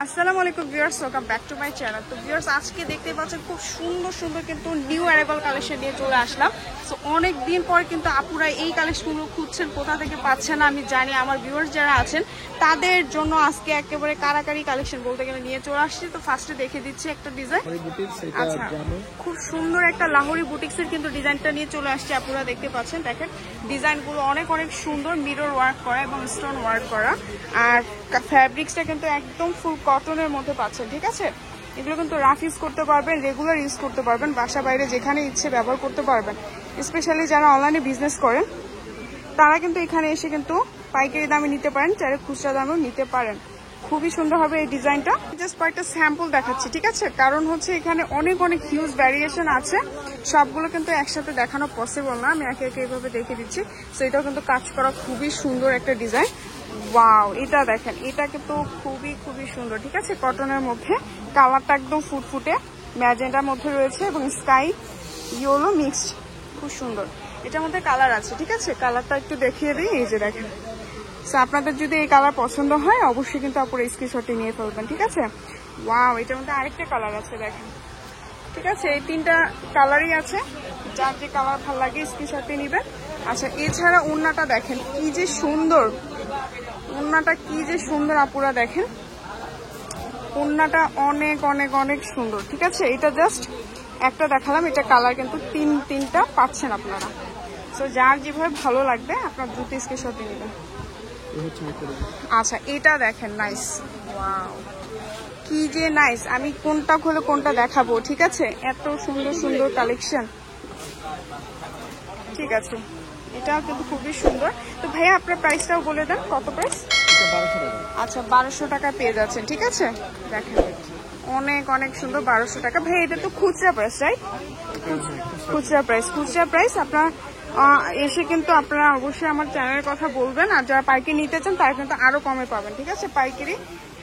আসসালামু আলাইকুম viewers, welcome back to my channel. তো ভিউয়ার্স, আজকে দেখতে পাচ্ছেন খুব সুন্দর সুন্দর কিন্তু নিউ অ্যারাইভাল কালেকশন নিয়ে চলে আসলাম। সো অনেক দিন পর কিন্তু আপুরা এই কালেকশনগুলো খুঁজছেন, কোথা থেকে পাচ্ছেন না আমি জানি। আমার ভিউয়ার্স যারা আছেন তাদের জন্য আজকে একেবারে কারাকারি কালেকশন বলতে গেলে নিয়ে চলে আসছি। তো ফার্স্টে দেখে দিচ্ছি একটা ডিজাইন। আচ্ছা, খুব সুন্দর একটা লাহোরি বুটিক্সের কিন্তু ডিজাইনটা নিয়ে চলে আসছে। আপুরা দেখতে পাচ্ছেন, দেখেন ডিজাইনগুলো অনেক অনেক সুন্দর, মিরর ওয়ার্ক করা এবং স্টোন ওয়ার্ক করা। আর ফ্যাব্রিক্সটা কিন্তু একদম ফুল কটনের মধ্যে পাচ্ছেন, ঠিক আছে। এগুলো কিন্তু রাফ ইউজ করতে পারবেন, রেগুলার ইউজ করতে পারবেন, বাসা বাইরে যেখানে ইচ্ছে ব্যবহার করতে পারবেন। স্পেশালি যারা অনলাইনে বিজনেস করেন তারা কিন্তু এখানে এসে কিন্তু পাইকারি দামে নিতে পারেন, চাইলে খুচরা দামেও নিতে পারেন। খুবই সুন্দর হবে এই ডিজাইনটা। জাস্ট কয়েকটা স্যাম্পল দেখাচ্ছি, ঠিক আছে, কারণ হচ্ছে এখানে অনেক অনেক হিউজ ভ্যারিয়েশন আছে। সবগুলো কিন্তু একসাথে দেখানো পসিবল না, আমি একে একে এইভাবে দেখে দিচ্ছি। সো এটাও কিন্তু কাজ করা খুবই সুন্দর একটা ডিজাইন। ওয়াও, এটা দেখেন, এটা কিন্তু খুবই খুবই সুন্দর, ঠিক আছে। কটনের মধ্যে কালারটা একদম ফুটফুটে ম্যাজেন্টার মধ্যে রয়েছে এবং স্কাই ইয়েলো মিক্সড, খুব সুন্দর। এটার মধ্যে কালার আছে, ঠিক আছে। কালারটা একটু দেখিয়ে দিই, এই যে দেখেন। সো আপনাদের যদি এই কালার পছন্দ হয় অবশ্যই কিন্তু আপনারা স্ক্রিনশটটি নিয়ে ফেলবেন, ঠিক আছে। ওয়াও, এটার মধ্যে আরেকটা কালার আছে দেখেন, ঠিক আছে। এই তিনটা কালারই আছে, যার যে কালার ভালো লাগে স্ক্রিনশটটি নেবেন। আচ্ছা, এছাড়া ওড়নাটা দেখেন কি যে সুন্দর, ওড়নাটা কি যে সুন্দর আপুরা দেখেন, ওড়নাটা অনেক অনেক অনেক সুন্দর, ঠিক আছে। এটা জাস্ট একটা দেখালাম, এটা কালার কিন্তু তিনটা পাচ্ছেন আপনারা। সো যার যেভাবে ভালো লাগবে আপনার দ্রুত স্ক্রিনশটটি নেবেন। আচ্ছা, এটা দেখেন, নাইস। ওয়াও, কি যে নাইস, আমি কোনটা খুলে কোনটা দেখাবো, ঠিক আছে। এত সুন্দর সুন্দর কালেকশন, ঠিক আছে। এটাও কিন্তু খুবই সুন্দর। তো ভাইয়া আপনার প্রাইসটাও বলে দেন, কত প্রাইস? আচ্ছা, 1200 টাকা পেয়ে যাচ্ছেন, ঠিক আছে। দেখেন অনেক অনেক সুন্দর, 1200 টাকা। ভাই এটা তো খুচরা প্রাইস, রাইট? খুচরা প্রাইস আপনার এসে কিন্তু আপনারা অবশ্যই আমার চ্যানেলের কথা বলবেন। আর যারা পাইকারি নিতে চান তারা কিন্তু আরো কমে পাবেন, ঠিক আছে। পাইকারি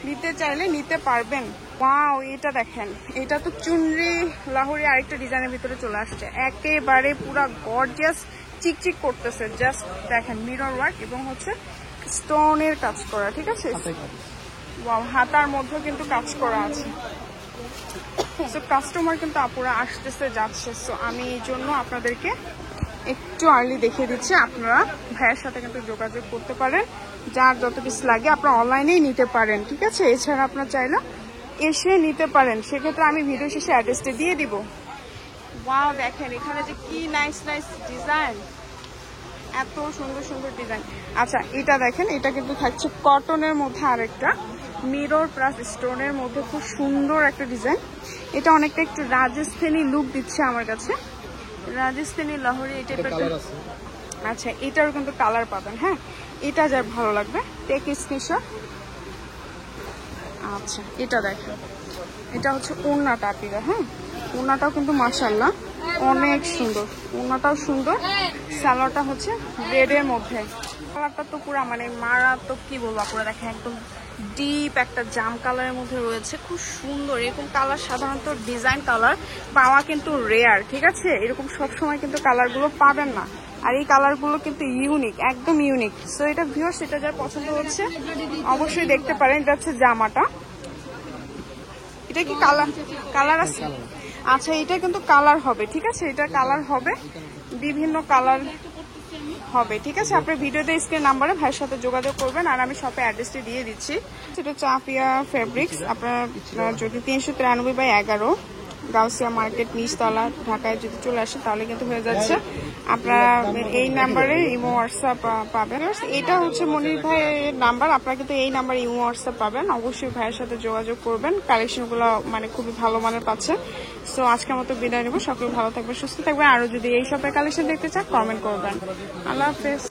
নিতে চাইলে নিতে পারবেন। ওয়াও, এটা দেখেন, এটা তো চুনরি লাহোরি আরেকটা ডিজাইনের ভিতরে চলে আসছে, একেবারে পুরা গর্জিয়াস চিকচিক করতেছে। জাস্ট দেখেন, মিরর ওয়ার্ক এবং হচ্ছে স্টোনের কাজ করা, ঠিক আছে। ওয়াও, হাতার মধ্যেও কিন্তু কাজ করা আছে। সো কাস্টমার কিন্তু আপুরা আসতেছে যাচ্ছে। সো আমি এই জন্য আপনাদেরকে একটু আর্লি দেখিয়ে দিচ্ছি। আপনারা ভাইয়ের সাথে কিন্তু যোগাযোগ করতে পারেন, যার যত পিস লাগে আপনারা অনলাইনেই নিতে পারেন, ঠিক আছে। এছাড়া আপনার চাইলে এসে নিতে পারেন, সেক্ষেত্রে আমি ভিডিও শেষে অ্যাড্রেসটা দিয়ে দিব। ওয়াও, দেখেন এখানে যে কি নাইস নাইস ডিজাইন, এত সুন্দর সুন্দর ডিজাইন। আচ্ছা, এটা দেখেন, এটা কিন্তু থাকছে কটনের মধ্যে আরেকটা মিরর প্লাস স্টোনের মধ্যে খুব সুন্দর একটা ডিজাইন। এটা অনেকটা একটু রাজস্থানী লুক দিচ্ছে আমার কাছে, রাজস্থানী লাহোরি এই টাইপের। আচ্ছা, এটারও কিন্তু কালার পাবেন, হ্যাঁ। এটা যার ভালো লাগবে টেক স্ক্রিনশট। আচ্ছা, এটা দেখেন, এটা হচ্ছে ওড়নাটা আপনারা, হ্যাঁ। ওড়নাটাও কিন্তু মাশাআল্লাহ অনেক সুন্দর, ওড়নাটাও সুন্দর। সালোয়ারটা হচ্ছে রেডের মধ্যে, কালারটা তো পুরো মানে মারাত্মক, কি বলবো আপনারা দেখেন, একদম ডিপ একটা জাম কালারের মধ্যে রয়েছে, খুব সুন্দর। এরকম কালার সাধারণত ডিজাইন কালার পাওয়া কিন্তু রেয়ার, ঠিক আছে। এরকম সবসময় কিন্তু কালারগুলো পাবেন না, আর এই কালারগুলো কিন্তু ইউনিক, একদম ইউনিক। সো এটা ভিউয়ার্স, এটা যার পছন্দ হচ্ছে অবশ্যই দেখতে পারেন। এটা হচ্ছে জামাটা, এটা কি কালার আছে? আচ্ছা, এটা কিন্তু কালার হবে, ঠিক আছে। এটা কালার হবে, বিভিন্ন কালার হবে, ঠিক আছে। আপনার ভিডিওতে স্ক্রিন নাম্বারে ভাইয়ের সাথে যোগাযোগ করবেন, আর আমি শপে অ্যাড্রেসটি দিয়ে দিচ্ছি। সেটা হচ্ছে আফিয়া ফেব্রিক্স। আপনার যদি 393/11 গাউসিয়া মার্কেট নিচতলা ঢাকায় যদি চলে আসে তাহলে কিন্তু হয়ে যাচ্ছে। আপনারা এই নাম্বারে ইমো হোয়াটসঅ্যাপ পাবেন। এটা হচ্ছে মনির ভাইয়ের নাম্বার, আপনারা কিন্তু এই নাম্বারে ইমো হোয়াটসঅ্যাপ পাবেন। অবশ্যই ভাইয়ের সাথে যোগাযোগ করবেন, কালেকশনগুলো মানে খুবই ভালো মানের পাচ্ছেন। সো আজকের মতো বিদায় নেব, সকলে ভালো থাকবেন, সুস্থ থাকবেন। আরো যদি এই শপের কালেকশন দেখতে চান কমেন্ট করবেন। আল্লাহ হাফেজ।